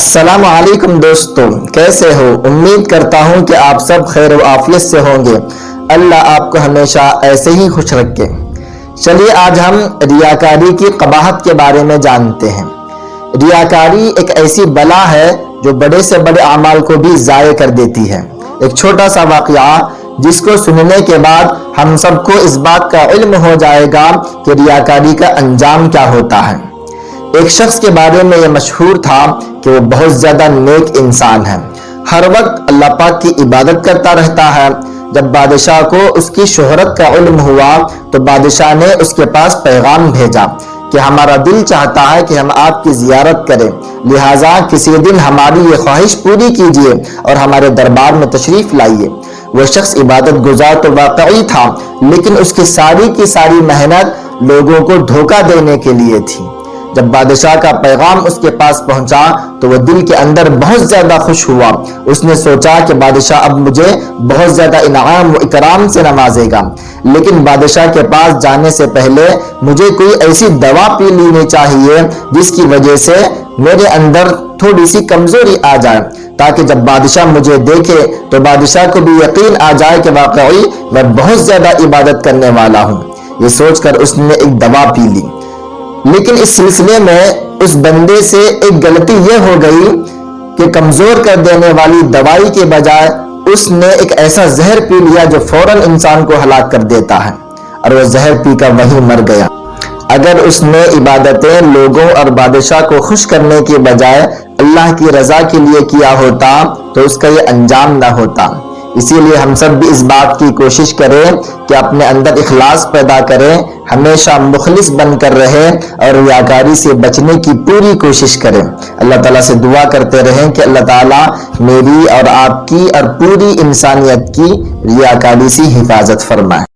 السلام علیکم دوستو، کیسے ہو؟ امید کرتا ہوں کہ آپ سب خیر و عافیت سے ہوں گے۔ اللہ آپ کو ہمیشہ ایسے ہی خوش رکھے۔ چلیے آج ہم ریاکاری کی قباحت کے بارے میں جانتے ہیں۔ ریاکاری ایک ایسی بلا ہے جو بڑے سے بڑے اعمال کو بھی ضائع کر دیتی ہے۔ ایک چھوٹا سا واقعہ جس کو سننے کے بعد ہم سب کو اس بات کا علم ہو جائے گا کہ ریاکاری کا انجام کیا ہوتا ہے۔ ایک شخص کے بارے میں یہ مشہور تھا کہ وہ بہت زیادہ نیک انسان ہے، ہر وقت اللہ پاک کی عبادت کرتا رہتا ہے۔ جب بادشاہ کو اس کی شہرت کا علم ہوا تو بادشاہ نے اس کے پاس پیغام بھیجا کہ ہمارا دل چاہتا ہے کہ ہم آپ کی زیارت کریں، لہٰذا کسی دن ہماری یہ خواہش پوری کیجیے اور ہمارے دربار میں تشریف لائیے۔ وہ شخص عبادت گزار تو واقعی تھا، لیکن اس کی ساری محنت لوگوں کو دھوکہ دینے کے لیے تھی۔ جب بادشاہ کا پیغام اس کے پاس پہنچا تو وہ دل کے اندر بہت زیادہ خوش ہوا۔ اس نے سوچا کہ بادشاہ اب مجھے بہت زیادہ انعام و اکرام سے نوازے گا، لیکن بادشاہ کے پاس جانے سے پہلے مجھے کوئی ایسی دوا پی لینی چاہیے جس کی وجہ سے میرے اندر تھوڑی سی کمزوری آ جائے، تاکہ جب بادشاہ مجھے دیکھے تو بادشاہ کو بھی یقین آ جائے کہ واقعی میں بہت زیادہ عبادت کرنے والا ہوں۔ یہ سوچ کر اس نے ایک دوا پی لی، لیکن اس سلسلے میں اس بندے سے ایک غلطی یہ ہو گئی کہ کمزور کر دینے والی دوائی کے بجائے اس نے ایک ایسا زہر پی لیا جو فوراً انسان کو ہلاک کر دیتا ہے، اور وہ زہر پی کر وہیں مر گیا۔ اگر اس نے عبادتیں لوگوں اور بادشاہ کو خوش کرنے کے بجائے اللہ کی رضا کے لیے کیا ہوتا تو اس کا یہ انجام نہ ہوتا۔ اسی لیے ہم سب بھی اس بات کی کوشش کریں کہ اپنے اندر اخلاص پیدا کریں، ہمیشہ مخلص بن کر رہیں اور ریاکاری سے بچنے کی پوری کوشش کریں۔ اللہ تعالیٰ سے دعا کرتے رہیں کہ اللہ تعالیٰ میری اور آپ کی اور پوری انسانیت کی ریاکاری سے حفاظت فرمائے۔